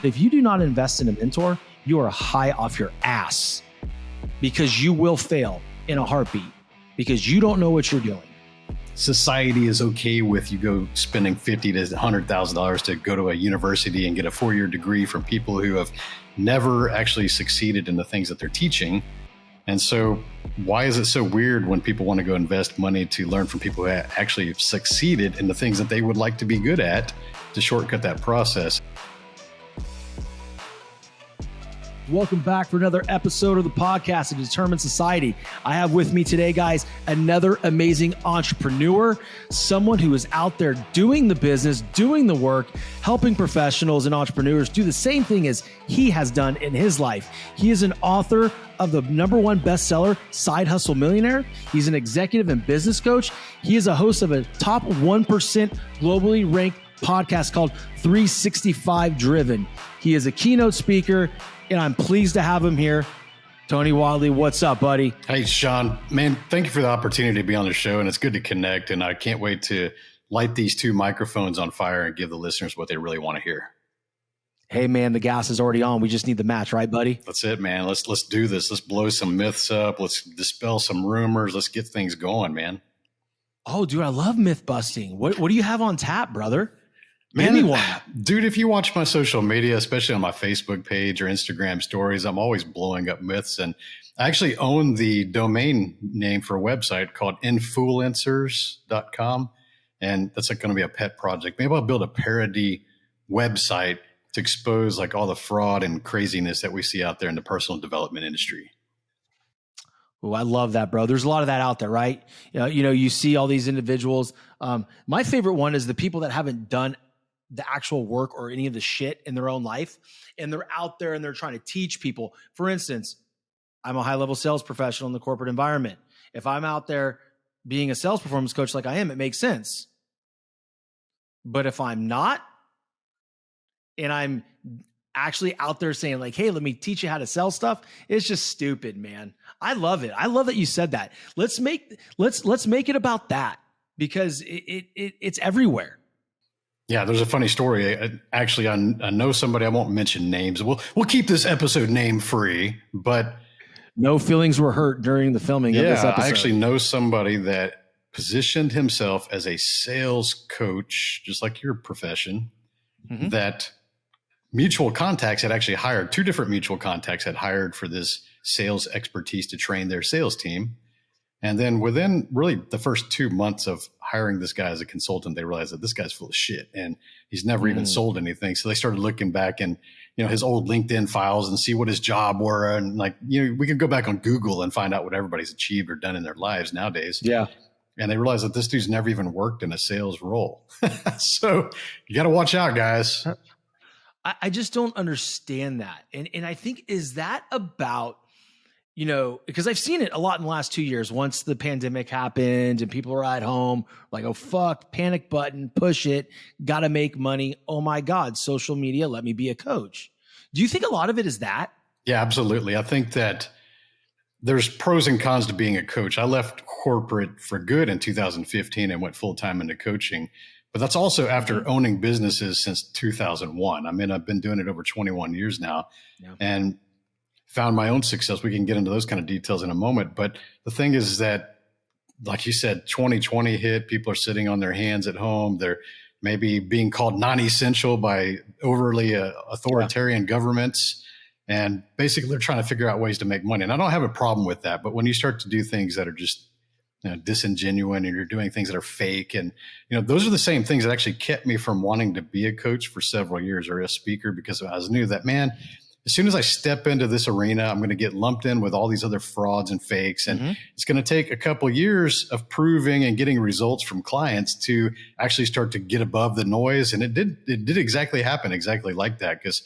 If you do not invest in a mentor, you are high off your ass because you will fail in a heartbeat because you don't know what you're doing. Society is okay with you go spending $50,000 to $100,000 to go to a university and get a 4-year degree from people who have never actually succeeded in the things that they're teaching. And so why is it so weird when people want to go invest money to learn from people who actually have succeeded in the things that they would like to be good at to shortcut that process? Welcome back for another episode of the podcast, A Determined Society. I have with me today, guys, another amazing entrepreneur, someone who is out there doing the business, doing the work, helping professionals and entrepreneurs do the same thing as he has done in his life. He is an author of the #1 bestseller, Side Hustle Millionaire. He's an executive and business coach. He is a host of a top 1% globally ranked podcast called 365 Driven. He is a keynote speaker, and I'm pleased to have him here. Tony Whatley, what's up, buddy? Hey, Sean, man, thank you for the opportunity to be on the show, and it's good to connect, and I can't wait to light these two microphones on fire and give the listeners what they really want to hear. Hey, man, the gas is already on. We just need the match, right, buddy? That's it, man. Let's do this. Let's blow some myths up. Let's dispel some rumors. Let's get things going, man. Oh, dude, I love myth busting. What do you have on tap, brother? Man, Anyone. Dude, if you watch my social media, especially on my Facebook page or Instagram stories, I'm always blowing up myths. And I actually own the domain name for a website called influencers.com. And that's like going to be a pet project. Maybe I'll build a parody website to expose like all the fraud and craziness that we see out there in the personal development industry. Oh, I love that, bro. There's a lot of that out there, right? You see all these individuals. My favorite one is the people that haven't done the actual work or any of the shit in their own life. And they're out there and they're trying to teach people. For instance, I'm a high-level sales professional in the corporate environment. If I'm out there being a sales performance coach like I am, it makes sense. But if I'm not, and I'm actually out there saying like, hey, let me teach you how to sell stuff, it's just stupid, man. I love it. I love that you said that. Let's make it about that because it's everywhere. Yeah, there's a funny story. Actually, I know somebody. I won't mention names. We'll keep this episode name free, but no feelings were hurt during the filming of this episode. I actually know somebody that positioned himself as a sales coach, just like your profession, that mutual contacts had actually hired, two different mutual contacts had hired for this sales expertise to train their sales team. And then within really the first 2 months of hiring this guy as a consultant, they realized that this guy's full of shit and he's never even sold anything. So they started looking back in, his old LinkedIn files and see what his job were. And we can go back on Google and find out what everybody's achieved or done in their lives nowadays. Yeah. And they realized that this dude's never even worked in a sales role. So you got to watch out, guys. I just don't understand that. And I think, is that about, because I've seen it a lot in the last 2 years. Once the pandemic happened and people are at home, like, oh, fuck, panic button, push it, got to make money. Oh my God, social media, let me be a coach. Do you think a lot of it is that? Yeah, absolutely. I think that there's pros and cons to being a coach. I left corporate for good in 2015 and went full-time into coaching. But that's also after owning businesses since 2001. I mean, I've been doing it over 21 years now and found my own success. We can get into those kind of details in a moment. But the thing is that, like you said, 2020 hit. People are sitting on their hands at home. They're maybe being called non-essential by overly authoritarian governments. And basically, they're trying to figure out ways to make money. And I don't have a problem with that. But when you start to do things that are just disingenuous and you're doing things that are fake. And, those are the same things that actually kept me from wanting to be a coach for several years or a speaker, because I knew that, man, as soon as I step into this arena, I'm going to get lumped in with all these other frauds and fakes. And it's going to take a couple of years of proving and getting results from clients to actually start to get above the noise. And it did exactly happen exactly like that. Because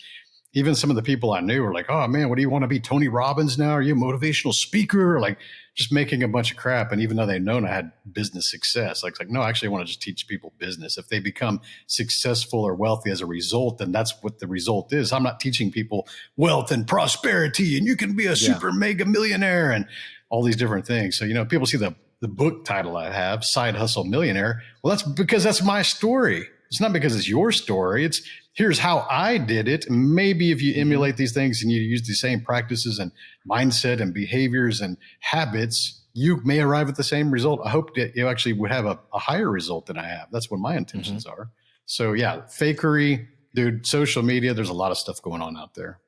even some of the people I knew were like, oh man, what do you want to be, Tony Robbins now? Are you a motivational speaker? Like just making a bunch of crap. And even though they'd known I had business success, like no, I actually want to just teach people business. If they become successful or wealthy as a result, then that's what the result is. I'm not teaching people wealth and prosperity and you can be a super mega millionaire and all these different things. So, people see the book title I have, Side Hustle Millionaire. Well, that's because that's my story. It's not because it's your story. It's here's how I did it. Maybe if you emulate these things and you use the same practices and mindset and behaviors and habits, you may arrive at the same result. I hope that you actually would have a higher result than I have. That's what my intentions are. So yeah, fakery, dude, social media, there's a lot of stuff going on out there.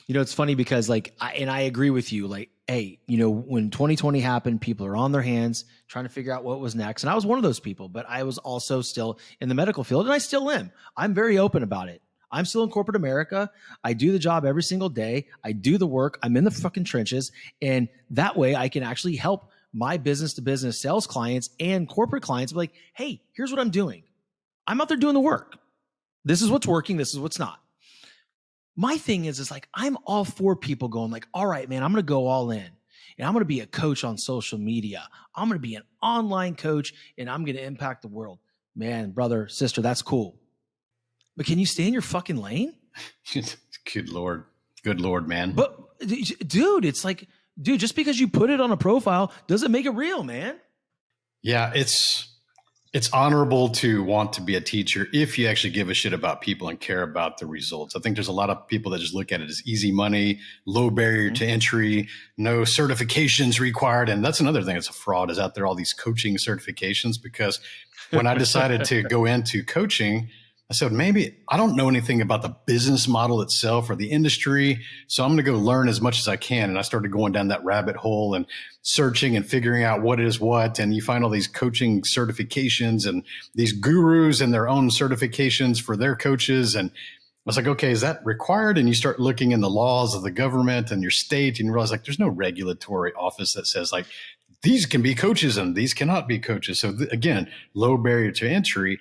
You know, it's funny because like, I agree with you. Like, hey, you know, when 2020 happened, people are on their hands trying to figure out what was next. And I was one of those people, but I was also still in the medical field, and I still am. I'm very open about it. I'm still in corporate America. I do the job every single day. I do the work. I'm in the fucking trenches. And that way I can actually help my business to business sales clients and corporate clients be like, hey, here's what I'm doing. I'm out there doing the work. This is what's working. This is what's not. My thing is like, I'm all for people going like, all right, man, I'm going to go all in and I'm going to be a coach on social media. I'm going to be an online coach and I'm going to impact the world. Man, brother, sister, that's cool. But can you stay in your fucking lane? Good Lord, man. But dude, it's like, dude, just because you put it on a profile doesn't make it real, man. Yeah, it's honorable to want to be a teacher if you actually give a shit about people and care about the results. I think there's a lot of people that just look at it as easy money, low barrier to entry, no certifications required. And that's another thing that's a fraud is out there, all these coaching certifications, because when I decided to go into coaching, I said, maybe I don't know anything about the business model itself or the industry. So I'm going to go learn as much as I can. And I started going down that rabbit hole and searching and figuring out what is what. And you find all these coaching certifications and these gurus and their own certifications for their coaches. And I was like, okay, is that required? And you start looking in the laws of the government and your state and you realize like, there's no regulatory office that says like, these can be coaches and these cannot be coaches. So again, low barrier to entry.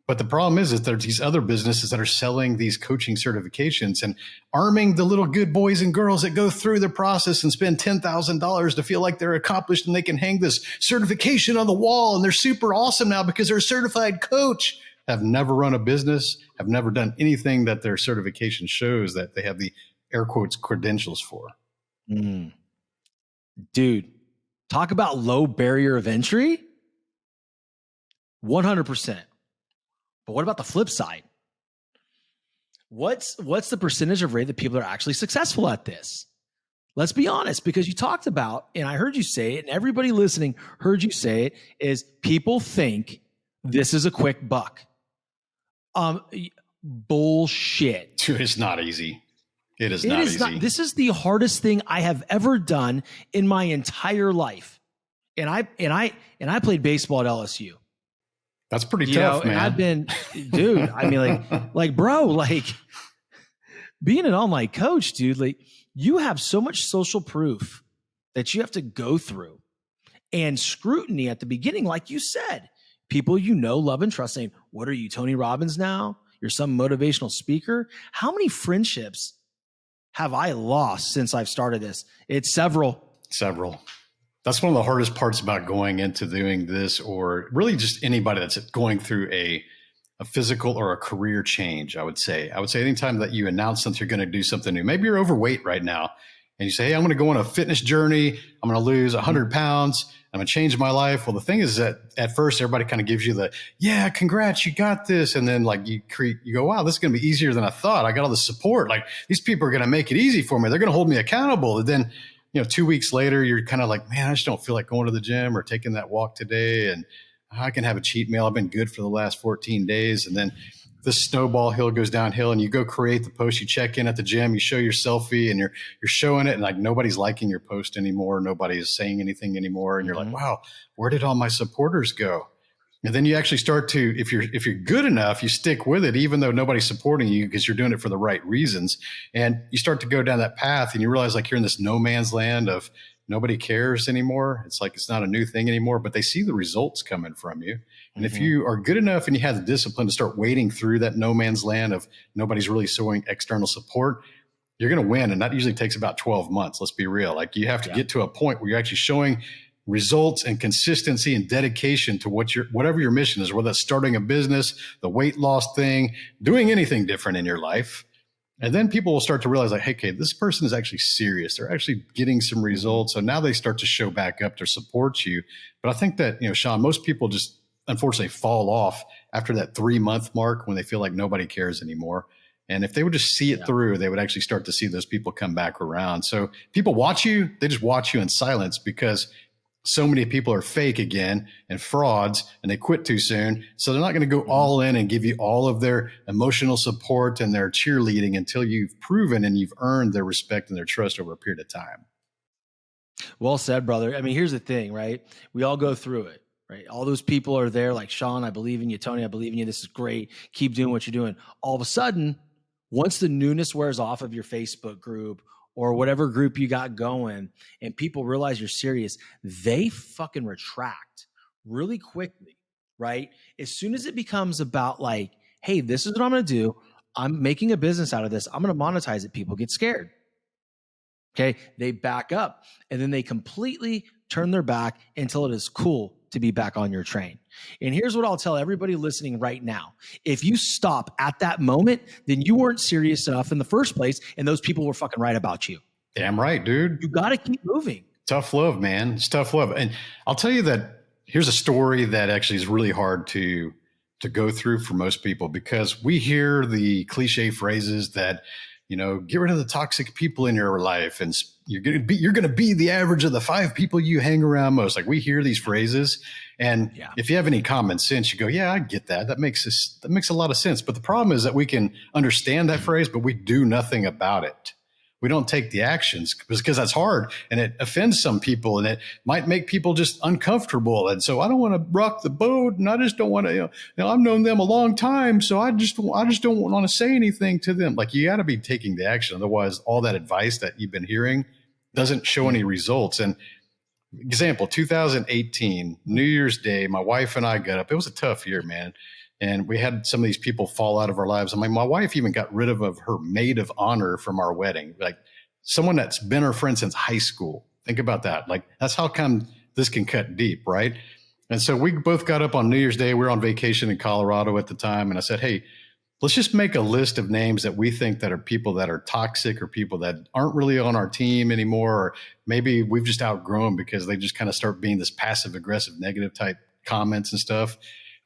But the problem is that there's these other businesses that are selling these coaching certifications and arming the little good boys and girls that go through the process and spend $10,000 to feel like they're accomplished and they can hang this certification on the wall and they're super awesome now because they're a certified coach. Have never run a business, have never done anything that their certification shows that they have the air quotes credentials for. Dude, talk about low barrier of entry. 100%. But what about the flip side? What's the percentage of rate that people are actually successful at this? Let's be honest, because you talked about, and I heard you say it, and everybody listening heard you say it, is people think this is a quick buck. Bullshit. Dude, it's not easy. It is not easy. This is the hardest thing I have ever done in my entire life. And I played baseball at LSU. That's pretty tough, man. And I've been, dude, I mean, like, bro, like being an online coach, dude, like you have so much social proof that you have to go through and scrutiny at the beginning. Like you said, people, you know, love and trust saying, what are you, Tony Robbins now? You're some motivational speaker. How many friendships have I lost since I've started this? It's several. That's one of the hardest parts about going into doing this, or really just anybody that's going through a physical or a career change. I would say anytime that you announce something, you're going to do something new. Maybe you're overweight right now and you say, hey, I'm going to go on a fitness journey. I'm going to lose 100 pounds. I'm going to change my life. Well, the thing is that at first everybody kind of gives you the, yeah, congrats, you got this. And then like you go, wow, this is going to be easier than I thought. I got all the support. Like these people are going to make it easy for me. They're going to hold me accountable. And then, 2 weeks later, you're kind of like, man, I just don't feel like going to the gym or taking that walk today. And I can have a cheat meal. I've been good for the last 14 days. And then the snowball hill goes downhill and you go create the post. You check in at the gym, you show your selfie and you're showing it. And like nobody's liking your post anymore. Nobody's saying anything anymore. And you're like, wow, where did all my supporters go? And then you actually start to, if you're good enough, you stick with it, even though nobody's supporting you because you're doing it for the right reasons. And you start to go down that path and you realize like you're in this no man's land of nobody cares anymore. It's like, it's not a new thing anymore, but they see the results coming from you. And if you are good enough and you have the discipline to start wading through that no man's land of nobody's really showing external support, you're going to win. And that usually takes about 12 months. Let's be real. Like you have to get to a point where you're actually showing results and consistency and dedication to whatever your mission is, whether that's starting a business, the weight loss thing, doing anything different in your life. And then people will start to realize like, hey, okay, this person is actually serious. They're actually getting some results. So now they start to show back up to support you. But I think that, Sean, most people just unfortunately fall off after that 3-month mark when they feel like nobody cares anymore. And if they would just see it through, they would actually start to see those people come back around. So people watch you, they just watch you in silence because so many people are fake again and frauds, and they quit too soon. So they're not going to go all in and give you all of their emotional support and their cheerleading until you've proven and you've earned their respect and their trust over a period of time. Well said, brother. I mean, here's the thing, right? We all go through it, right? All those people are there like, Sean, I believe in you. Tony, I believe in you. This is great. Keep doing what you're doing. All of a sudden, once the newness wears off of your Facebook group or whatever group you got going and people realize you're serious, they fucking retract really quickly, right? As soon as it becomes about like, hey, this is what I'm going to do. I'm making a business out of this. I'm going to monetize it. People get scared. Okay. They back up and then they completely turn their back until it is cool to be back on your train. And here's what I'll tell everybody listening right now. If you stop at that moment, then you weren't serious enough in the first place. And those people were fucking right about you. Damn right, dude. You got to keep moving. Tough love, man. It's tough love. And I'll tell you that here's a story that actually is really hard to go through for most people, because we hear the cliche phrases that, you know, get rid of the toxic people in your life, and you're going to be the average of the 5 people you hang around most. Like, we hear these phrases, and if you have any common sense, you go, yeah, I get that. That makes a lot of sense. But the problem is that we can understand that phrase, but we do nothing about it. We don't take the actions because that's hard, and it offends some people, and it might make people just uncomfortable. And so I don't want to rock the boat, and I just don't want to, you know, I've known them a long time, so I just don't want to say anything to them. Like, you got to be taking the action. Otherwise, all that advice that you've been hearing doesn't show any results. And example, 2018, New Year's Day, my wife and I got up. It was a tough year, man. And we had some of these people fall out of our lives. I mean, my wife even got rid of her maid of honor from our wedding, like someone that's been her friend since high school. Think about that. Like, that's how come this can cut deep, right? And so we both got up on New Year's Day. We were on vacation in Colorado at the time. And I said, hey, let's just make a list of names that we think that are people that are toxic or people that aren't really on our team anymore. Or maybe we've just outgrown because they just kind of start being this passive aggressive, negative type comments and stuff.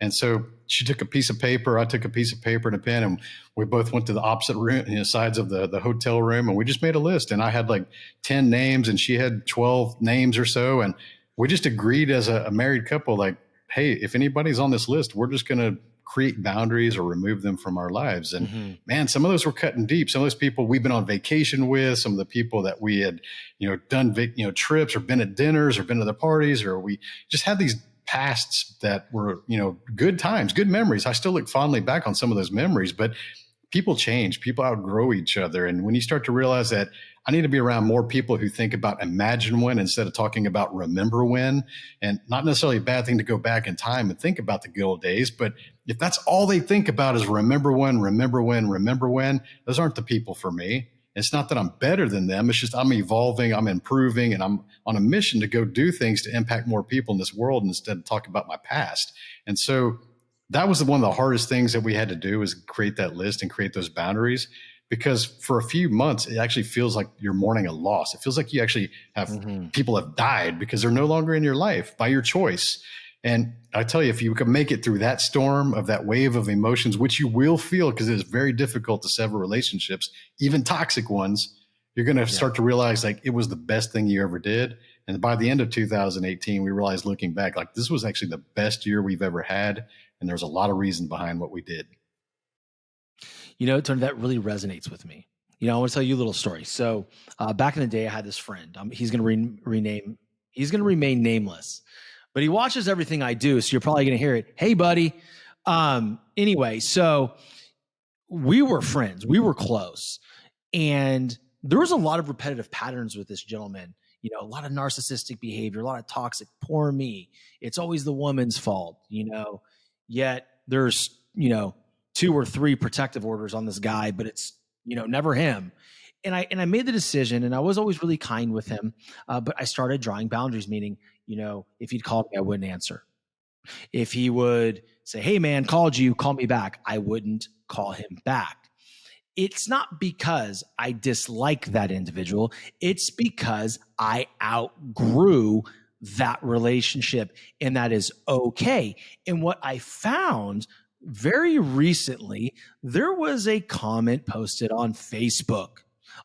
And so she took a piece of paper, I took a piece of paper and a pen, and we both went to the opposite room, sides of the hotel room, and we just made a list. And I had like 10 names and she had 12 names or so. And we just agreed as a married couple, like, hey, if anybody's on this list, we're just going to create boundaries or remove them from our lives. And man, some of those were cutting deep. Some of those people we've been on vacation with, some of the people that we had, done, trips or been at dinners or been to the parties, or we just had these pasts that were, good times, good memories. I still look fondly back on some of those memories, but people change, people outgrow each other. And when you start to realize that I need to be around more people who think about imagine when instead of talking about remember when, and not necessarily a bad thing to go back in time and think about the good old days. But if that's all they think about is remember when, those aren't the people for me. It's not that I'm better than them. It's just I'm evolving, I'm improving, and I'm on a mission to go do things to impact more people in this world instead of talk about my past. And so that was one of the hardest things that we had to do, is create that list and create those boundaries. Because for a few months, it actually feels like you're mourning a loss. It feels like you actually have people have died because they're no longer in your life by your choice. And I tell you, if you can make it through that storm of that wave of emotions, which you will feel, because it is very difficult to sever relationships, even toxic ones, you're going to start to realize like it was the best thing you ever did. And by the end of 2018, we realized, looking back, like this was actually the best year we've ever had. And there's a lot of reason behind what we did. Tony, that really resonates with me. I want to tell you a little story. So back in the day, I had this friend. He's going to remain nameless, but he watches everything I do. So you're probably going to hear it. Hey, buddy. Anyway, so we were friends. We were close. And there was a lot of repetitive patterns with this gentleman. A lot of narcissistic behavior, a lot of toxic, poor me. It's always the woman's fault, yet there's, 2 or 3 protective orders on this guy, but it's, never him. And I made the decision, and I was always really kind with him. But I started drawing boundaries, meaning, if he'd call me, I wouldn't answer. If he would say, hey man, called you, call me back, I wouldn't call him back. It's not because I dislike that individual. It's because I outgrew that relationship, and that is okay. And what I found very recently, there was a comment posted on Facebook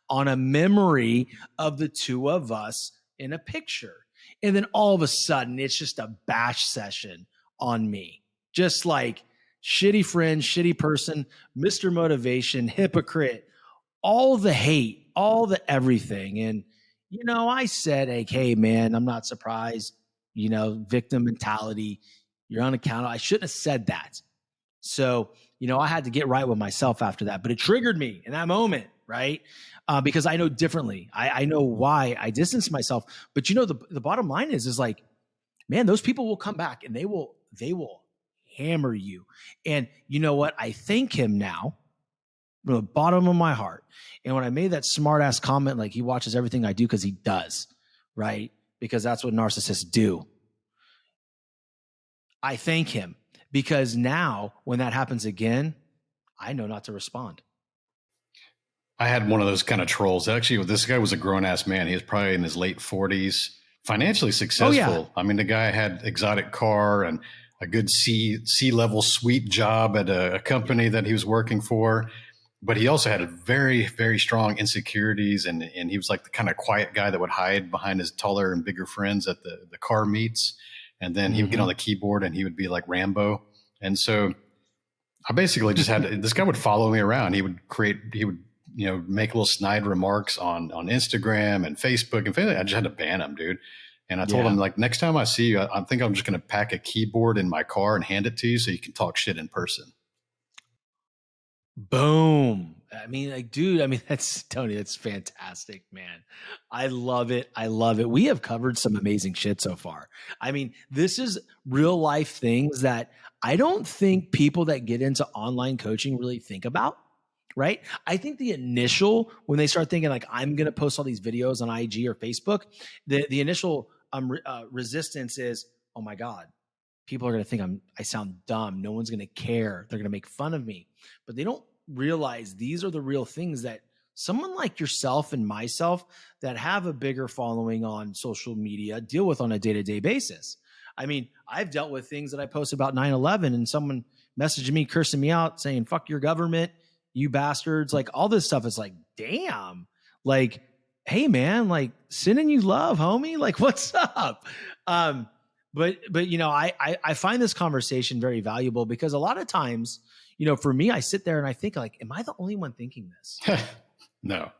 on a memory of the two of us in a picture. And then all of a sudden, it's just a bash session on me. Just like shitty friend, shitty person, Mr. Motivation, hypocrite, all the hate, all the everything. And, I said, like, hey, man, I'm not surprised. Victim mentality. You're unaccountable. I shouldn't have said that. So, I had to get right with myself after that, but it triggered me in that moment, right? Because I know differently. I know why I distanced myself. But the bottom line is like, man, those people will come back and they will hammer you. And you know what? I thank him now from the bottom of my heart. And when I made that smart ass comment, like he watches everything I do because he does, right? Because that's what narcissists do. I thank him because now when that happens again, I know not to respond. I had one of those kind of trolls. Actually, this guy was a grown ass man. He was probably in his late 40s, financially successful. Oh, yeah. I mean, the guy had exotic car and a good C-level suite job at a company that he was working for. But he also had a very, very strong insecurities. And he was like the kind of quiet guy that would hide behind his taller and bigger friends at the car meets. And then he would get on the keyboard and he would be like Rambo. And so I basically just had this guy would follow me around. He would make little snide remarks on Instagram and Facebook, and finally I just had to ban him, dude. And I told him, like, next time I see you, I think I'm just going to pack a keyboard in my car and hand it to you so you can talk shit in person. Boom. I mean, like, dude, that's Tony. That's fantastic, man. I love it. I love it. We have covered some amazing shit so far. I mean, this is real life things that I don't think people that get into online coaching really think about. Right? I think the initial, when they start thinking like, I'm going to post all these videos on IG or Facebook, the initial resistance is, oh my God, people are going to think I sound dumb. No one's going to care. They're going to make fun of me. But they don't realize these are the real things that someone like yourself and myself that have a bigger following on social media deal with on a day-to-day basis. I mean, I've dealt with things that I posted about 9/11 and someone messaged me, cursing me out, saying, fuck your government, you bastards, like all this stuff. Is like, damn, like, hey man, like sending you love, homie. Like, what's up? But I find this conversation very valuable because a lot of times, for me, I sit there and I think like, am I the only one thinking this? No.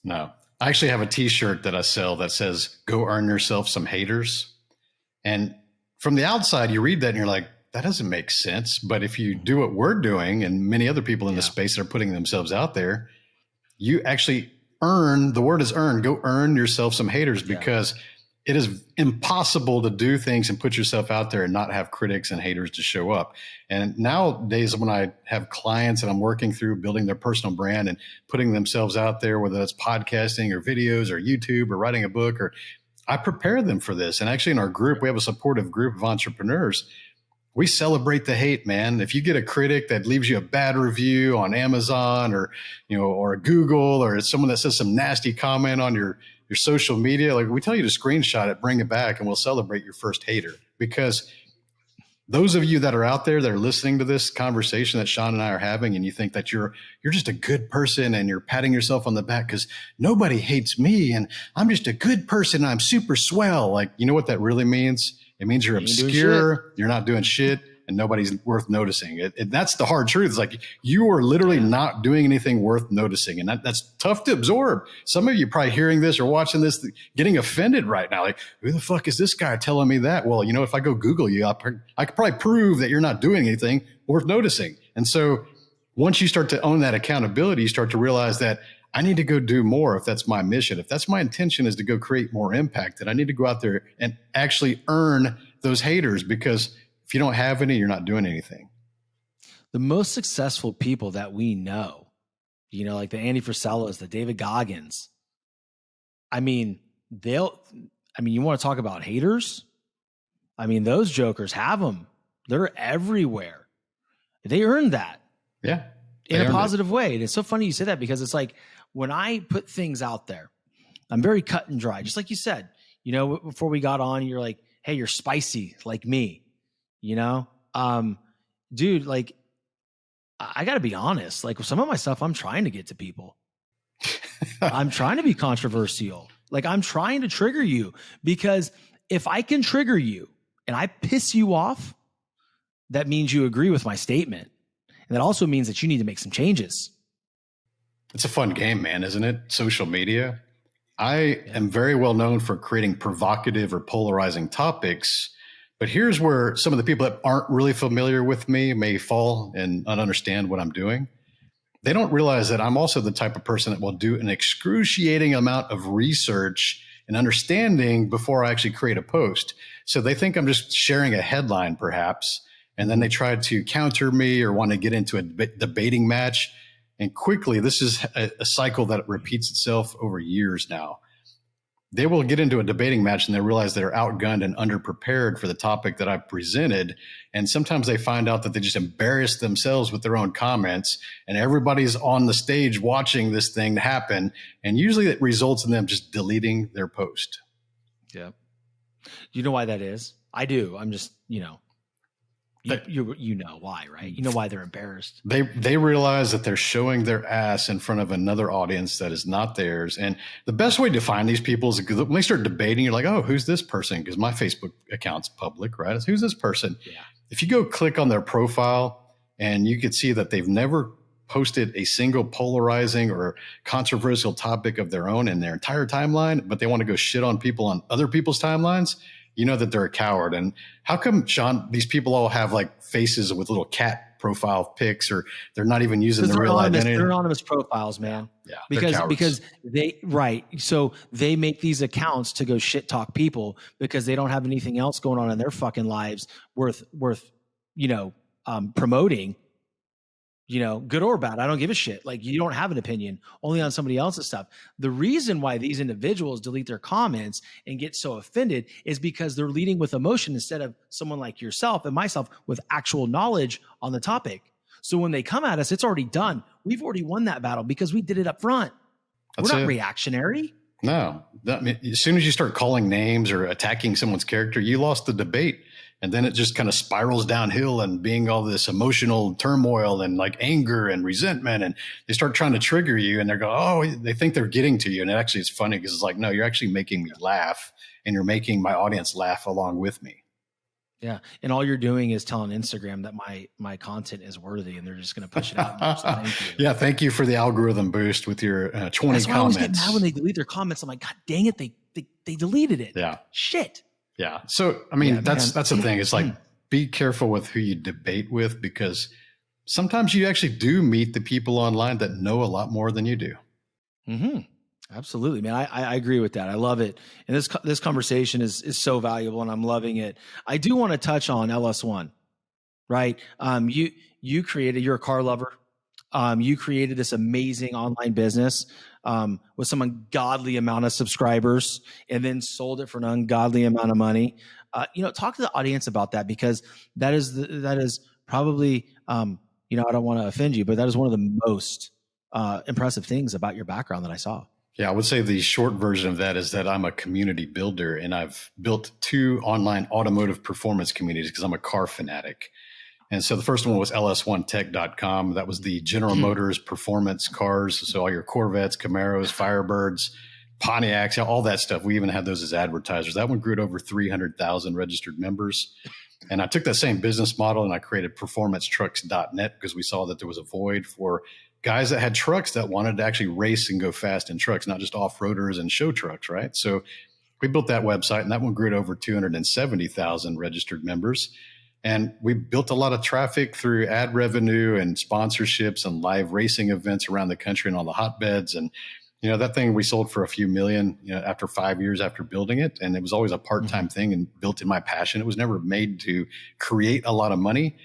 I actually have a t-shirt that I sell that says, go earn yourself some haters. And from the outside, you read that and you're like, that doesn't make sense. But if you do what we're doing and many other people in the space that are putting themselves out there, you actually earn, the word is earn, go earn yourself some haters because it is impossible to do things and put yourself out there and not have critics and haters to show up. And nowadays, when I have clients and I'm working through building their personal brand and putting themselves out there, whether that's podcasting or videos or YouTube or writing a book, or I prepare them for this. And actually in our group, we have a supportive group of entrepreneurs. We celebrate the hate, man. If you get a critic that leaves you a bad review on Amazon or Google, or it's someone that says some nasty comment on your social media, like we tell you to screenshot it, bring it back, and we'll celebrate your first hater. Because those of you that are out there that are listening to this conversation that Sean and I are having, and you think that you're just a good person and you're patting yourself on the back because nobody hates me and I'm just a good person and I'm super swell. Like, you know what that really means? It means you're obscure, you're not doing shit, and nobody's worth noticing. That's the hard truth. It's like you are literally not doing anything worth noticing. And that's tough to absorb. Some of you probably hearing this or watching this getting offended right now. Like, who the fuck is this guy telling me that? Well, if I go Google you, I could probably prove that you're not doing anything worth noticing. And so once you start to own that accountability, you start to realize that I need to go do more if that's my mission. If that's my intention is to go create more impact, then I need to go out there and actually earn those haters, because if you don't have any, you're not doing anything. The most successful people that we know, like the Andy Frisellas, the David Goggins, you want to talk about haters? Those jokers have them. They're everywhere. They earned that. Yeah. In a positive way. And it's so funny you say that, because it's like when I put things out there, I'm very cut and dry. Just like you said, before we got on, you're like, hey, you're spicy like me, dude, like I got to be honest. Like some of my stuff, I'm trying to get to people. I'm trying to be controversial. Like I'm trying to trigger you, because if I can trigger you and I piss you off, that means you agree with my statement. And that also means that you need to make some changes. It's a fun game, man, isn't it? Social media. I am very well known for creating provocative or polarizing topics, but here's where some of the people that aren't really familiar with me may fall and not understand what I'm doing. They don't realize that I'm also the type of person that will do an excruciating amount of research and understanding before I actually create a post. So they think I'm just sharing a headline, perhaps, and then they try to counter me or want to get into a debating match. And quickly, this is a cycle that repeats itself over years now. They will get into a debating match and they realize they're outgunned and underprepared for the topic that I've presented. And sometimes they find out that they just embarrass themselves with their own comments, and everybody's on the stage watching this thing happen. And usually it results in them just deleting their post. Yeah. You know why that is? I do. I'm just, you know why, right? You know why they're embarrassed. They realize that they're showing their ass in front of another audience that is not theirs. And the best way to find these people is when they start debating, you're like, oh, who's this person? Because my Facebook account's public, right? Who's this person? Yeah. If you go click on their profile, and you could see that they've never posted a single polarizing or controversial topic of their own in their entire timeline, but they want to go shit on people on other people's timelines, you know that they're a coward. And how come, Sean, these people all have like faces with little cat profile pics, or they're not even using their real identity? They're anonymous profiles, man. Yeah. Because they, right. So they make these accounts to go shit talk people because they don't have anything else going on in their fucking lives worth, promoting. Good or bad, I don't give a shit. Like, you don't have an opinion only on somebody else's stuff. The reason why these individuals delete their comments and get so offended is because they're leading with emotion instead of someone like yourself and myself with actual knowledge on the topic. So when they come at us, it's already done. We've already won that battle because we did it up front. We're not reactionary. No. As soon as you start calling names or attacking someone's character, you lost the debate. And then it just kind of spirals downhill and being all this emotional turmoil and like anger and resentment. And they start trying to trigger you, and they think they're getting to you. And actually it's funny because it's like, no, you're actually making me laugh, and you're making my audience laugh along with me. Yeah. And all you're doing is telling Instagram that my content is worthy, and they're just going to push it out. So thank you. Yeah. Thank you for the algorithm boost with your 20 That's comments. why I always get mad when they delete their comments. I'm like, God dang it. They deleted it. Yeah. Shit. Yeah. So, I mean, that's the thing. It's like, be careful with who you debate with, because sometimes you actually do meet the people online that know a lot more than you do. Mm-hmm. Absolutely, man. I agree with that. I love it. And this conversation is so valuable, and I'm loving it. I do want to touch on LS1, right? You're a car lover. You created this amazing online business with some ungodly amount of subscribers, and then sold it for an ungodly amount of money. Talk to the audience about that, because that is probably, I don't want to offend you, but that is one of the most impressive things about your background that I saw. Yeah, I would say the short version of that is that I'm a community builder, and I've built 2 online automotive performance communities because I'm a car fanatic. And so the first one was ls1tech.com. That was the General Motors performance cars. So all your Corvettes, Camaros, Firebirds, Pontiacs, all that stuff. We even had those as advertisers. That one grew to over 300,000 registered members. And I took that same business model and I created performancetrucks.net because we saw that there was a void for guys that had trucks that wanted to actually race and go fast in trucks, not just off-roaders and show trucks, right? So we built that website, and that one grew to over 270,000 registered members. And we built a lot of traffic through ad revenue and sponsorships and live racing events around the country and on the hotbeds. And, that thing we sold for a few million, after 5 years after building it. And it was always a part-time thing and built in my passion. It was never made to create a lot of money,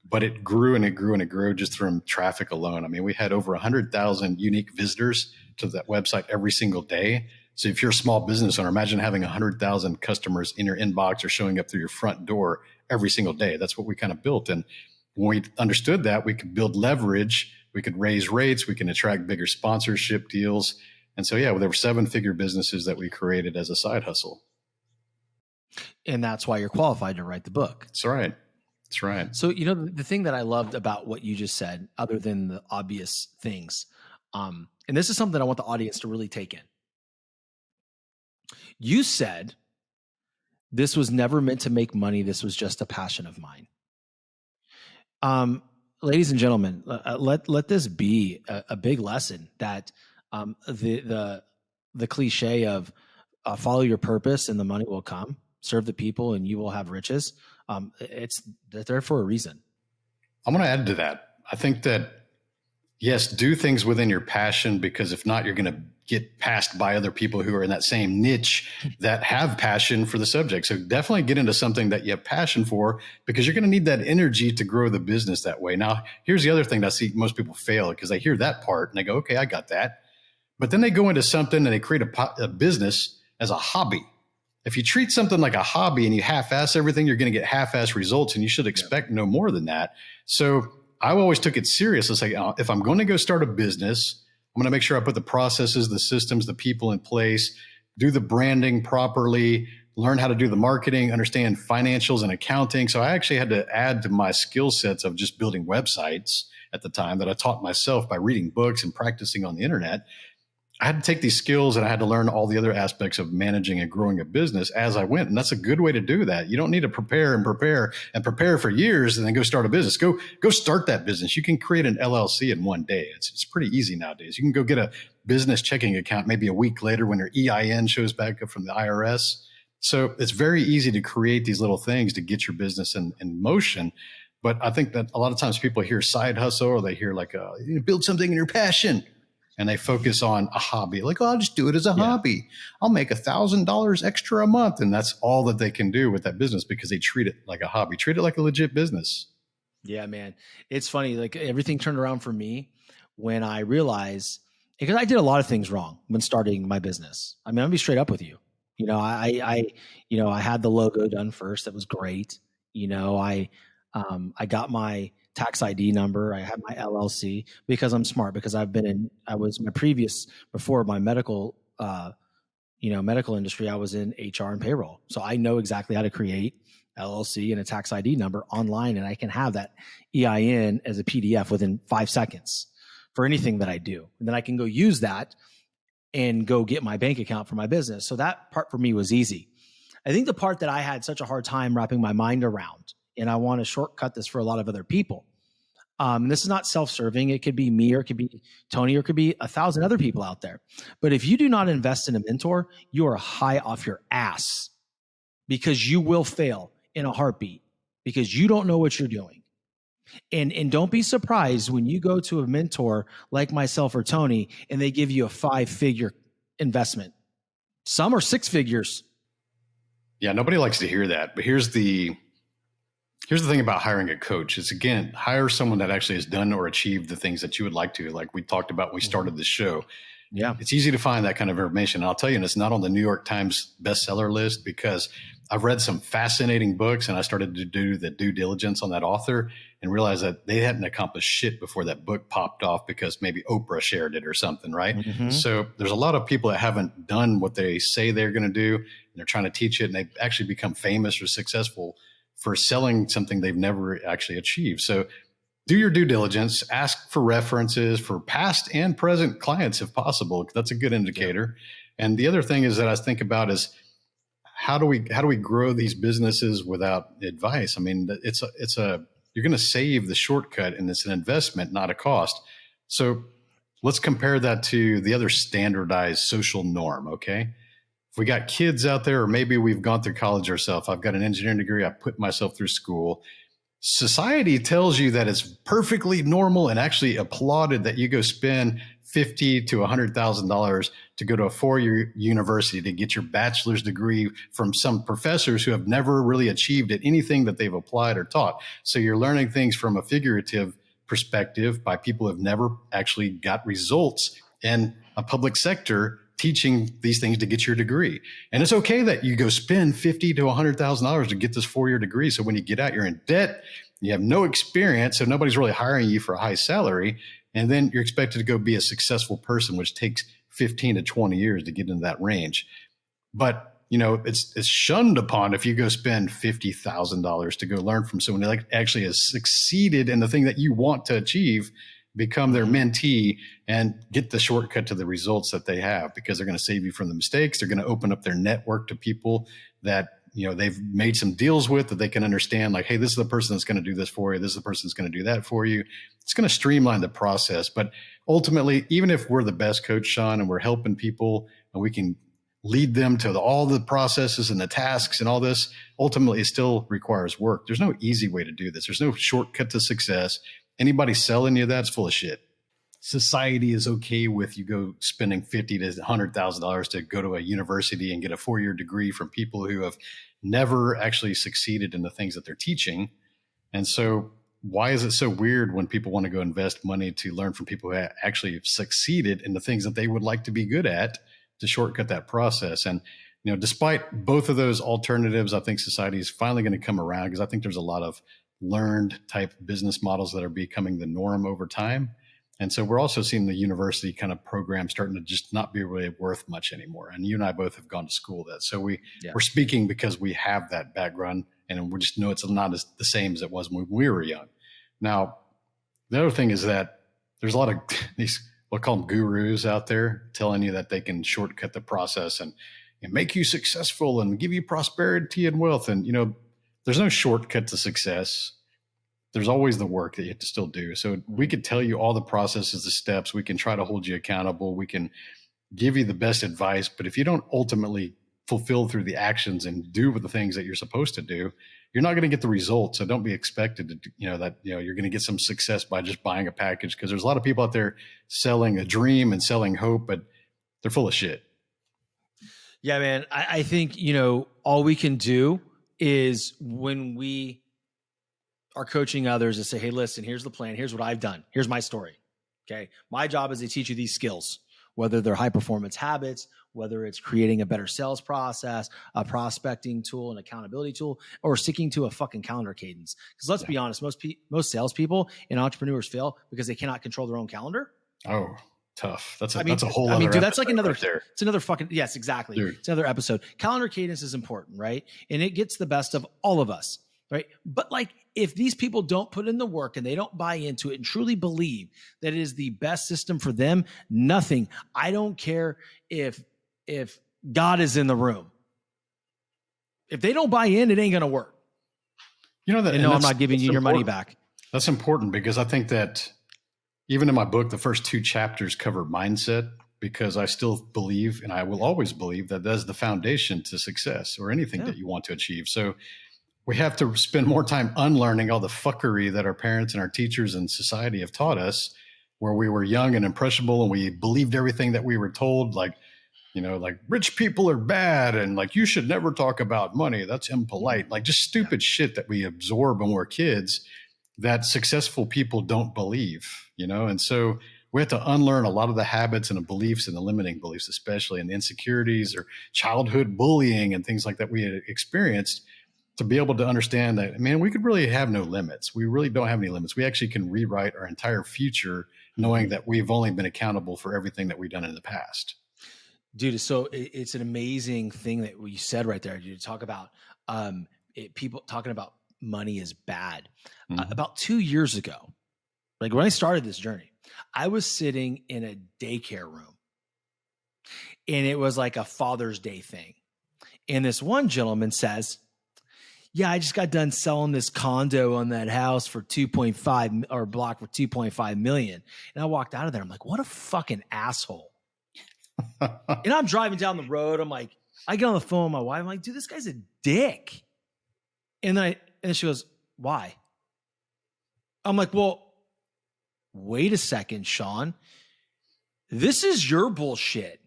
but it grew and it grew and it grew just from traffic alone. I mean, we had over 100,000 unique visitors to that website every single day. So if you're a small business owner, imagine having 100,000 customers in your inbox or showing up through your front door every single day. That's what we kind of built. And when we understood that, we could build leverage, we could raise rates, we can attract bigger sponsorship deals. And so, there were 7-figure businesses that we created as a side hustle. And that's why you're qualified to write the book. That's right. That's right. So, you know, the thing that I loved about what you just said, other than the obvious things, and this is something I want the audience to really take in. You said this was never meant to make money. This was just a passion of mine. Ladies and gentlemen, let this be a big lesson that the cliche of follow your purpose and the money will come, serve the people and you will have riches. It's there for a reason. I'm going to add to that. I think that, yes, do things within your passion, because if not, you're going to get passed by other people who are in that same niche that have passion for the subject. So definitely get into something that you have passion for, because you're going to need that energy to grow the business that way. Now, here's the other thing that I see most people fail, because they hear that part and they go, okay, I got that. But then they go into something and they create a business as a hobby. If you treat something like a hobby and you half-ass everything, you're going to get half-ass results, and you should expect no more than that. So I always took it serious. It's like, if I'm going to go start a business, I'm going to make sure I put the processes, the systems, the people in place, do the branding properly, learn how to do the marketing, understand financials and accounting. So I actually had to add to my skill sets of just building websites at the time that I taught myself by reading books and practicing on the internet. I had to take these skills and I had to learn all the other aspects of managing and growing a business as I went. And that's a good way to do that. You don't need to prepare for years and then go start a business. Go start that business. You can create an LLC in one day. It's pretty easy nowadays. You can go get a business checking account maybe a week later when your EIN shows back up from the IRS. So it's very easy to create these little things to get your business in motion. But I think that a lot of times people hear side hustle, or they hear like, you build something in your passion, and they focus on a hobby. Like, oh, I'll just do it as a hobby. I'll make $1,000 extra a month. And that's all that they can do with that business, because they treat it like a hobby, treat it like a legit business. Yeah, man. It's funny. Like, everything turned around for me when I realized, because I did a lot of things wrong when starting my business. I mean, I'll be straight up with you. You know, I had the logo done first. That was great. You know, I got my tax ID number. I had my LLC, because I'm smart, because before my medical, medical industry, I was in HR and payroll. So I know exactly how to create LLC and a tax ID number online. And I can have that EIN as a PDF within 5 seconds for anything that I do. And then I can go use that and go get my bank account for my business. So that part for me was easy. I think the part that I had such a hard time wrapping my mind around, and I want to shortcut this for a lot of other people. This is not self-serving. It could be me, or it could be Tony, or it could be 1,000 other people out there. But if you do not invest in a mentor, you are high off your ass, because you will fail in a heartbeat, because you don't know what you're doing. And don't be surprised when you go to a mentor like myself or Tony, and they give you a 5-figure investment. Some are 6 figures. Yeah, nobody likes to hear that. But here's the thing about hiring a coach is, again, hire someone that actually has done or achieved the things that you would like to, like we talked about when we started this show. Yeah. It's easy to find that kind of information. And I'll tell you, and it's not on the New York Times bestseller list, because I've read some fascinating books, and I started to do the due diligence on that author and realized that they hadn't accomplished shit before that book popped off, because maybe Oprah shared it or something, right? Mm-hmm. So there's a lot of people that haven't done what they say they're going to do, and they're trying to teach it, and they've actually become famous or successful for selling something they've never actually achieved. So do your due diligence, ask for references for past and present clients if possible. That's a good indicator. Yeah. And the other thing is that I think about is, how do we grow these businesses without advice? I mean, you're going to save the shortcut, and it's an investment, not a cost. So let's compare that to the other standardized social norm. Okay. If we got kids out there, or maybe we've gone through college ourselves, I've got an engineering degree, I put myself through school. Society tells you that it's perfectly normal and actually applauded that you go spend $50,000 to $100,000 to go to a 4-year university to get your bachelor's degree from some professors who have never really achieved at anything that they've applied or taught. So you're learning things from a figurative perspective by people who have never actually got results in a public sector teaching these things to get your degree. And it's okay that you go spend $50,000 to $100,000 to get this 4-year degree. So when you get out, you're in debt, you have no experience, so nobody's really hiring you for a high salary. And then you're expected to go be a successful person, which takes 15 to 20 years to get into that range. But it's shunned upon if you go spend $50,000 to go learn from someone that actually has succeeded in the thing that you want to achieve, become their mentee and get the shortcut to the results that they have, because they're going to save you from the mistakes. They're going to open up their network to people that, they've made some deals with, that they can understand, like, hey, this is the person that's going to do this for you. This is the person that's going to do that for you. It's going to streamline the process. But ultimately, even if we're the best coach, Sean, and we're helping people and we can lead them to all the processes and the tasks and all this, ultimately it still requires work. There's no easy way to do this. There's no shortcut to success. Anybody selling you that's full of shit. Society is okay with you go spending $50,000 to $100,000 to go to a university and get a 4-year degree from people who have never actually succeeded in the things that they're teaching. And so why is it so weird when people want to go invest money to learn from people who actually have succeeded in the things that they would like to be good at, to shortcut that process? And, despite both of those alternatives, I think society is finally going to come around, because I think there's a lot of learned type business models that are becoming the norm over time. And so we're also seeing the university kind of program starting to just not be really worth much anymore. And you and I both have gone to school that. So we're speaking because we have that background, and we just know it's not as the same as it was when we were young. Now, the other thing is that there's a lot of these, we'll call them gurus out there, telling you that they can shortcut the process and make you successful and give you prosperity and wealth. And, there's no shortcut to success. There's always the work that you have to still do. So we could tell you all the processes, the steps. We can try to hold you accountable. We can give you the best advice. But if you don't ultimately fulfill through the actions and do the things that you're supposed to do, you're not going to get the results. So don't be expected to, you're going to get some success by just buying a package, because there's a lot of people out there selling a dream and selling hope, but they're full of shit. Yeah, man. I think, all we can do is, when we are coaching others, to say, hey, listen, here's the plan. Here's what I've done. Here's my story. Okay. My job is to teach you these skills, whether they're high performance habits, whether it's creating a better sales process, a prospecting tool, an accountability tool, or sticking to a fucking calendar cadence. Because let's be honest, most salespeople and entrepreneurs fail because they cannot control their own calendar. Oh, tough. That's a whole other dude, that's like another, right there. It's another fucking, yes, exactly. Dude. It's another episode. Calendar cadence is important, right? And it gets the best of all of us, right? But if these people don't put in the work and they don't buy into it and truly believe that it is the best system for them, nothing. I don't care if God is in the room. If they don't buy in, it ain't going to work. That, I'm not giving you your money back. That's important, because I think that even in my book, the first 2 chapters cover mindset, because I still believe, and I will always believe, that that's the foundation to success or anything that you want to achieve. So we have to spend more time unlearning all the fuckery that our parents and our teachers and society have taught us, where we were young and impressionable and we believed everything that we were told, like rich people are bad, and you should never talk about money. That's impolite. Just stupid shit that we absorb when we're kids that successful people don't believe, And so we have to unlearn a lot of the habits and the beliefs and the limiting beliefs, especially, and the insecurities or childhood bullying and things like that we had experienced, to be able to understand that, man, we could really have no limits. We really don't have any limits. We actually can rewrite our entire future, knowing that we've only been accountable for everything that we've done in the past. Dude, so it's an amazing thing that you said right there. You talk about people talking about money is bad. About 2 years ago, when I started this journey, I was sitting in a daycare room, and it was like a Father's Day thing. And this one gentleman says, yeah, I just got done selling this condo on that house for 2.5 or block for 2.5 million. And I walked out of there. I'm like, what a fucking asshole. And I'm driving down the road. I'm like, I get on the phone with my wife. I'm like, dude, this guy's a dick. And then she goes, why? I'm like, well, wait a second, Sean. This is your bullshit.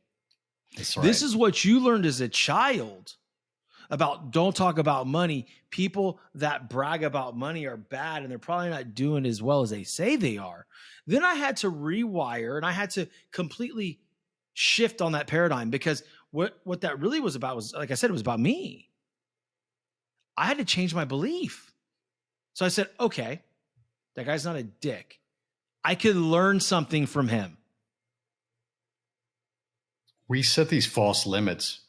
That's right. This is what you learned as a child about don't talk about money. People that brag about money are bad, and they're probably not doing as well as they say they are. Then I had to rewire, and I had to completely shift on that paradigm, because what that really was about was, like I said, it was about me. I had to change my belief. So I said, okay, that guy's not a dick. I could learn something from him. We set these false limits.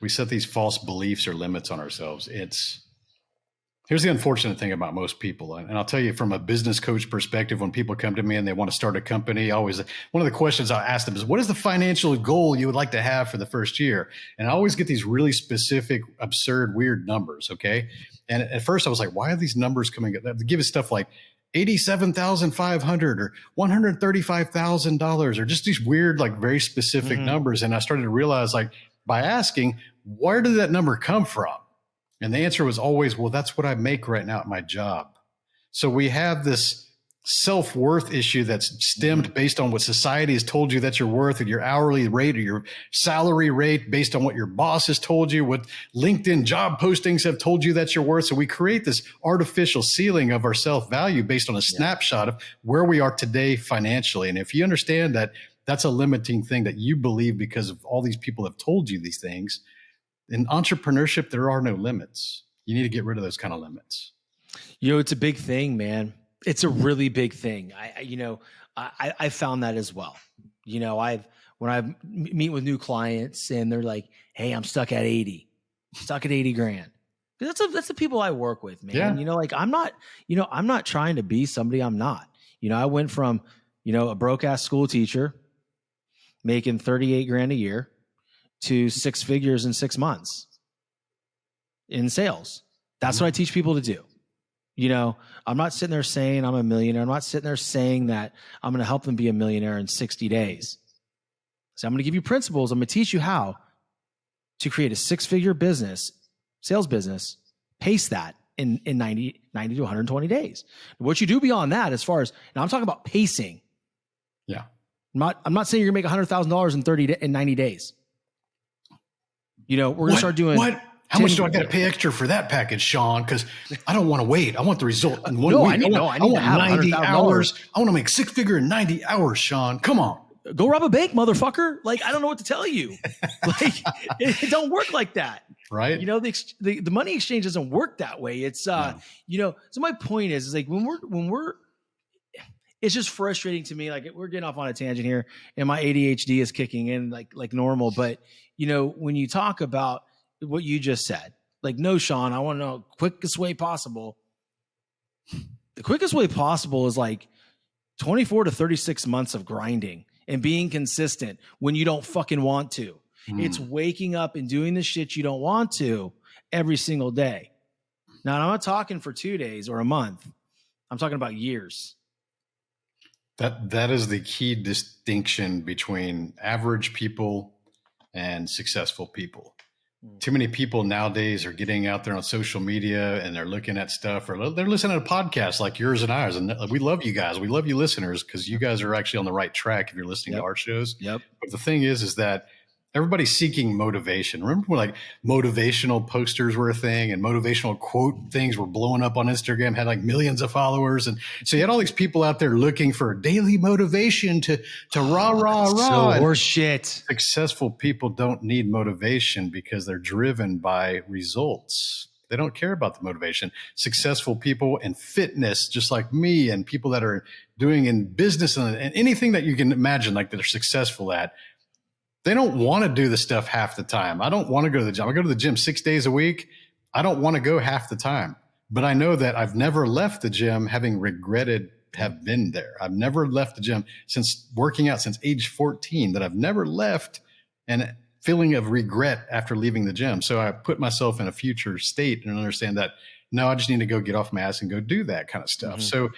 We set these false beliefs or limits on ourselves. Here's the unfortunate thing about most people. And I'll tell you from a business coach perspective, when people come to me and they want to start a company, always one of the questions I ask them is, what is the financial goal you would like to have for the first year? And I always get these really specific, absurd, weird numbers. Okay. And at first I was like, why are these numbers coming up? They give us stuff like 87,500 or $135,000 or just these weird, like very specific numbers. And I started to realize, like, by asking, where did that number come from? And the answer was always, well, that's what I make right now at my job. So we have this self-worth issue that's stemmed based on what society has told you that you're worth, or your hourly rate or your salary rate, based on what your boss has told you, what LinkedIn job postings have told you that you're worth. So we create this artificial ceiling of our self-value based on a snapshot of where we are today financially. And if you understand that that's a limiting thing that you believe because of all these people have told you these things, in entrepreneurship, there are no limits. You need to get rid of those kind of limits. It's a big thing, man. It's a really big thing. I found that as well. When I meet with new clients and they're like, "Hey, I'm stuck at 80 grand." That's the people I work with, man. Yeah. I'm not trying to be somebody I'm not. I went from, a broke ass school teacher making 38 grand a year to 6 figures in 6 months in sales. That's what I teach people to do. I'm not sitting there saying I'm a millionaire. I'm not sitting there saying that I'm going to help them be a millionaire in 60 days. So I'm going to give you principles. I'm going to teach you how to create a 6-figure business, sales business, pace that in 90 to 120 days. What you do beyond that, as far as, now I'm talking about pacing. Yeah. I'm not saying you're going to make $100,000 in 90 days. We're going to start doing what? How much do I got to pay extra for that package, Sean? Because I don't want to wait. I want the result in 1 week. I want 90 hours. I want to make 6-figure in 90 hours, Sean. Come on. Go rob a bank, motherfucker. Like, I don't know what to tell you. Like, it don't work like that. Right. The money exchange doesn't work that way. It's, so my point is like, when we're, it's just frustrating to me. Like, we're getting off on a tangent here and my ADHD is kicking in like normal. But, when you talk about what you just said, like, no, Sean, I want to know quickest way possible. The quickest way possible is like 24 to 36 months of grinding and being consistent when you don't fucking want to. It's waking up and doing the shit you don't want to every single day. Now, I'm not talking for 2 days or a month. I'm talking about years. That is the key distinction between average people and successful people. Too many people nowadays are getting out there on social media and they're looking at stuff, or they're listening to podcasts like yours and ours. And we love you guys. We love you listeners, because you guys are actually on the right track if you're listening to our shows. Yep. But the thing is that everybody's seeking motivation. Remember when like motivational posters were a thing and motivational quote things were blowing up on Instagram, had like millions of followers. And so you had all these people out there looking for daily motivation to rah. So horse shit. Successful people don't need motivation because they're driven by results. They don't care about the motivation. Successful people in fitness, just like me, and people that are doing in business and anything that you can imagine, like that are successful at, they don't want to do the stuff half the time. I don't want to go to the gym. I go to the gym 6 days a week. I don't want to go half the time. But I know that I've never left the gym having regretted have been there. I've never left the gym since working out since age 14, that I've never left and feeling of regret after leaving the gym. So I put myself in a future state and understand that, no, I just need to go get off my ass and go do that kind of stuff. So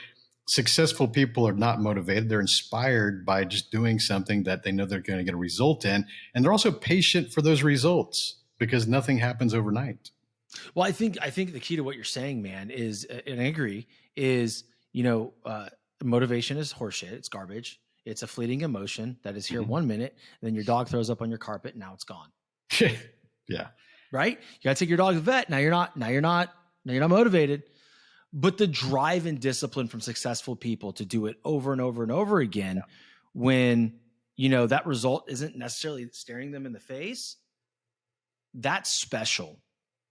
successful people are not motivated. They're inspired by just doing something that they know they're going to get a result in. And they're also patient for those results because nothing happens overnight. Well, I think the key to what you're saying, man, is, and I agree, is, motivation is horseshit. It's garbage. It's a fleeting emotion that is here 1 minute, and then your dog throws up on your carpet. And now it's gone. Yeah. Right. You got to take your dog to the vet. Now you're not motivated. But the drive and discipline from successful people to do it over and over and over again, when, that result isn't necessarily staring them in the face, that's special.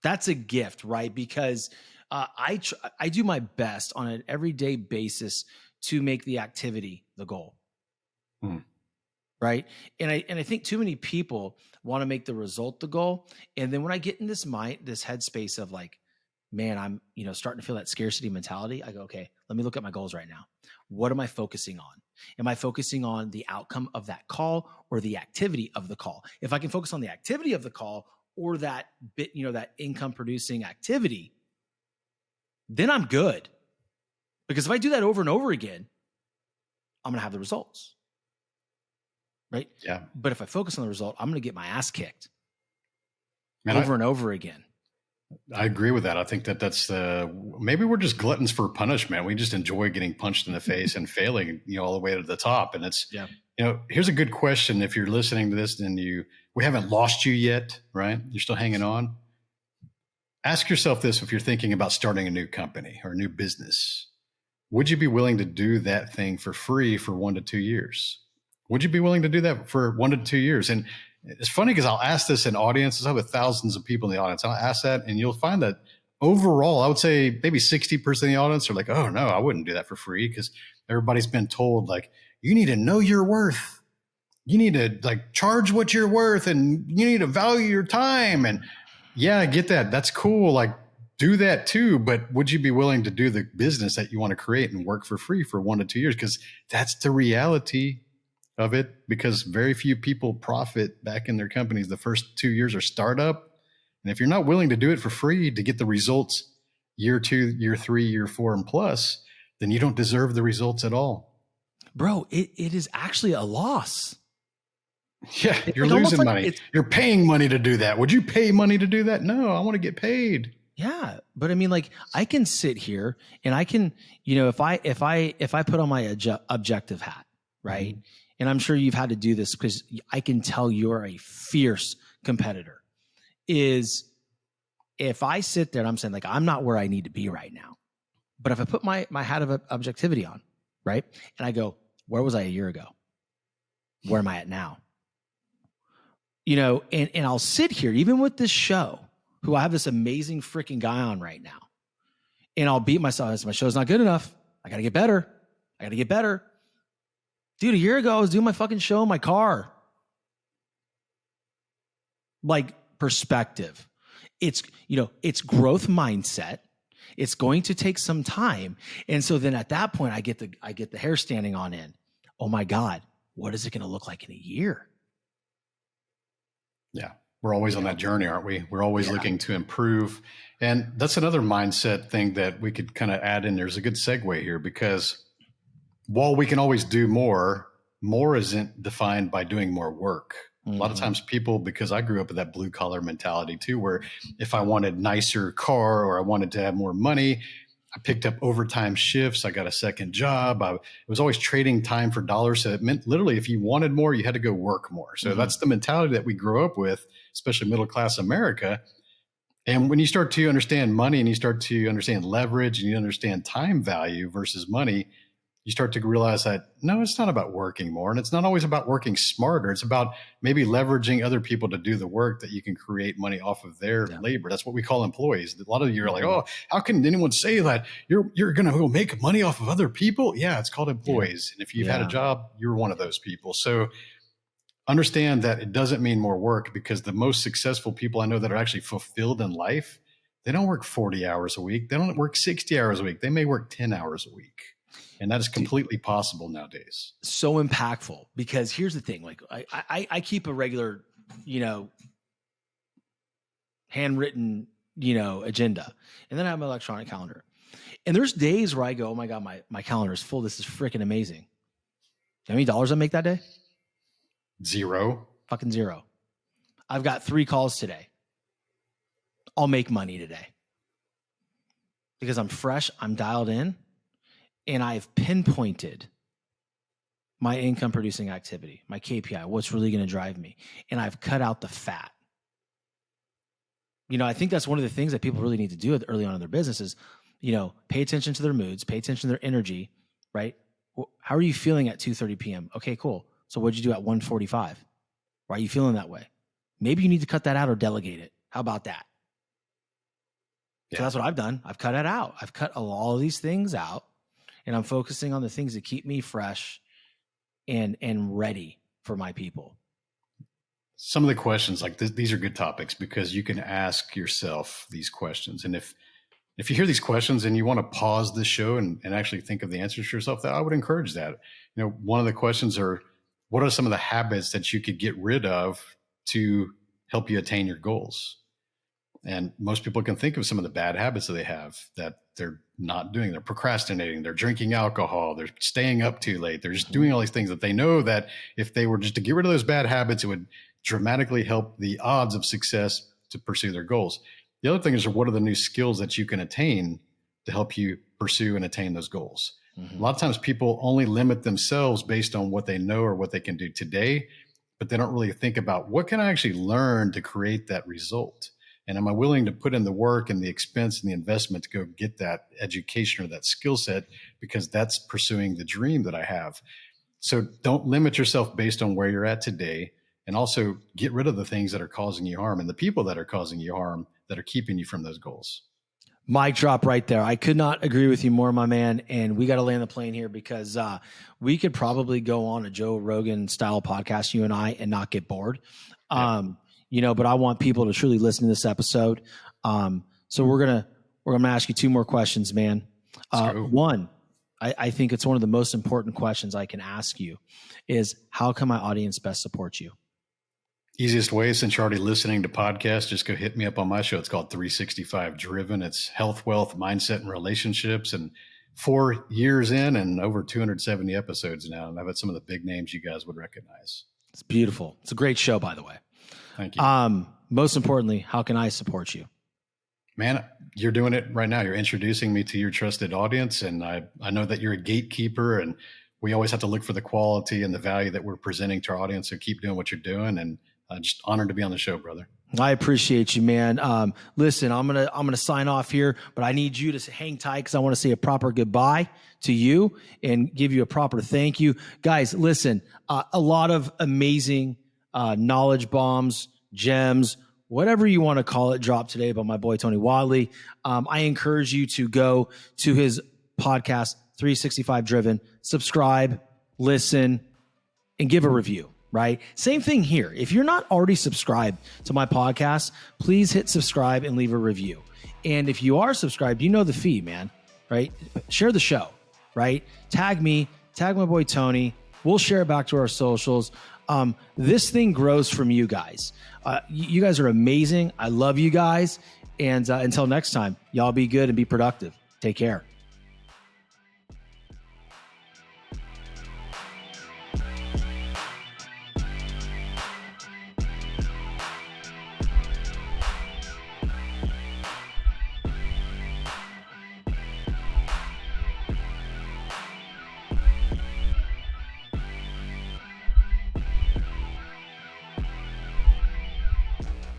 That's a gift, right? Because I do my best on an everyday basis to make the activity the goal. right? And I think too many people want to make the result the goal. And then when I get in this headspace of like, man, I'm, starting to feel that scarcity mentality, I go, okay, let me look at my goals right now. What am I focusing on? Am I focusing on the outcome of that call or the activity of the call? If I can focus on the activity of the call or that bit, that income producing activity, then I'm good. Because if I do that over and over again, I'm going to have the results. Right? Yeah. But if I focus on the result, I'm going to get my ass kicked Man, over and over again. I agree with that. I think that's maybe we're just gluttons for punishment. We just enjoy getting punched in the face and failing, all the way to the top. And it's, here's a good question. If you're listening to this and we haven't lost you yet, right? You're still hanging on. Ask yourself this. If you're thinking about starting a new company or a new business, would you be willing to do that thing for free for 1 to 2 years? Would you be willing to do that for 1 to 2 years? And it's funny because I'll ask this in audiences. I have thousands of people in the audience. I'll ask that, and you'll find that overall, I would say maybe 60% of the audience are like, oh, no, I wouldn't do that for free, because everybody's been told, like, you need to know your worth. You need to charge what you're worth, and you need to value your time. And yeah, I get that. That's cool. Like, do that too. But would you be willing to do the business that you want to create and work for free for 1 to 2 years? Because that's the reality of it, because very few people profit back in their companies. The first 2 years are startup. And if you're not willing to do it for free to get the results year 2, year 3, year 4, and plus, then you don't deserve the results at all. Bro, it is actually a loss. Yeah, you're losing money. You're paying money to do that. Would you pay money to do that? No, I want to get paid. Yeah. But I mean, I can sit here and I can, if I put on my objective hat, right? Mm-hmm. And I'm sure you've had to do this because I can tell you're a fierce competitor, is if I sit there and I'm saying, like, I'm not where I need to be right now, but if I put my hat of objectivity on, right? And I go, where was I a year ago? Where am I at now? And I'll sit here, even with this show, who I have this amazing freaking guy on right now, and I'll beat myself. I say, my show's not good enough. I got to get better. Dude, a year ago, I was doing my fucking show in my car. Like, perspective. It's growth mindset. It's going to take some time. And so then at that point, I get the hair standing on end. Oh my God, what is it going to look like in a year? Yeah. We're always on that journey, aren't we? We're always looking to improve. And that's another mindset thing that we could kind of add in. There's a good segue here, because while we can always do more isn't defined by doing more work. Mm-hmm. A lot of times people, because I grew up with that blue collar mentality too, where if I wanted nicer car or I wanted to have more money, I picked up overtime shifts. I got a second job. I was always trading time for dollars. So it meant literally if you wanted more, you had to go work more. So that's the mentality that we grew up with, especially middle-class America. And when you start to understand money and you start to understand leverage and you understand time value versus money, you start to realize that, no, it's not about working more. And it's not always about working smarter. It's about maybe leveraging other people to do the work that you can create money off of their labor. That's what we call employees. A lot of you are like, oh, how can anyone say that you're going to go make money off of other people? Yeah, it's called employees. And if you've had a job, you're one of those people. So understand that it doesn't mean more work, because the most successful people I know that are actually fulfilled in life, they don't work 40 hours a week. They don't work 60 hours a week. They may work 10 hours a week. And that is completely possible nowadays. So impactful, because here's the thing. Like, I keep a regular, handwritten, agenda. And then I have my electronic calendar. And there's days where I go, oh my God, my calendar is full. This is freaking amazing. You know how many dollars I make that day? Zero. Fucking zero. I've got 3 calls today. I'll make money today. Because I'm fresh, I'm dialed in, and I've pinpointed my income producing activity, my KPI, what's really going to drive me. And I've cut out the fat. I think that's one of the things that people really need to do early on in their business is, pay attention to their moods, pay attention to their energy, right? How are you feeling at 2:30 p.m.? Okay, cool. So what'd you do at 1:45? Why are you feeling that way? Maybe you need to cut that out or delegate it. How about that? Yeah. So that's what I've done. I've cut it out. I've cut all of these things out, and I'm focusing on the things that keep me fresh and ready for my people? Some of the questions like these are good topics because you can ask yourself these questions. And if you hear these questions and you want to pause the show and actually think of the answers to yourself, that I would encourage that. One of the questions are, what are some of the habits that you could get rid of to help you attain your goals? And most people can think of some of the bad habits that they have that they're not doing. They're procrastinating. They're drinking alcohol. They're staying up too late. They're just doing all these things that they know that if they were just to get rid of those bad habits, it would dramatically help the odds of success to pursue their goals. The other thing is, what are the new skills that you can attain to help you pursue and attain those goals? A lot of times people only limit themselves based on what they know or what they can do today, but they don't really think about what can I actually learn to create that result? And am I willing to put in the work and the expense and the investment to go get that education or that skill set, because that's pursuing the dream that I have. So don't limit yourself based on where you're at today, and also get rid of the things that are causing you harm and the people that are causing you harm that are keeping you from those goals. Mic drop right there. I could not agree with you more, my man. And we got to land the plane here because we could probably go on a Joe Rogan style podcast, you and I, and not get bored. Yeah. But I want people to truly listen to this episode. So we're gonna ask you two more questions, man. One, I think it's one of the most important questions I can ask you is, how can my audience best support you? Easiest way, since you're already listening to podcasts, just go hit me up on my show. It's called 365 Driven. It's health, wealth, mindset, and relationships. And 4 years in and over 270 episodes now. And I've had some of the big names you guys would recognize. It's beautiful. It's a great show, by the way. Thank you. Most importantly, how can I support you? Man, you're doing it right now. You're introducing me to your trusted audience. And I know that you're a gatekeeper, and we always have to look for the quality and the value that we're presenting to our audience. So keep doing what you're doing. And just honored to be on the show, brother. I appreciate you, man. Listen, I'm gonna sign off here, but I need you to hang tight because I want to say a proper goodbye to you and give you a proper thank you, guys. Listen, a lot of amazing knowledge bombs, gems, whatever you want to call it, dropped today by my boy Tony Whatley. I encourage you to go to his podcast, 365 Driven, subscribe, listen, and give a review. Right? Same thing here. If you're not already subscribed to my podcast, please hit subscribe and leave a review. And if you are subscribed, you know the fee, man, right? Share the show, right? Tag me, tag my boy Tony. We'll share it back to our socials. This thing grows from you guys. You guys are amazing. I love you guys. And until next time, y'all be good and be productive. Take care.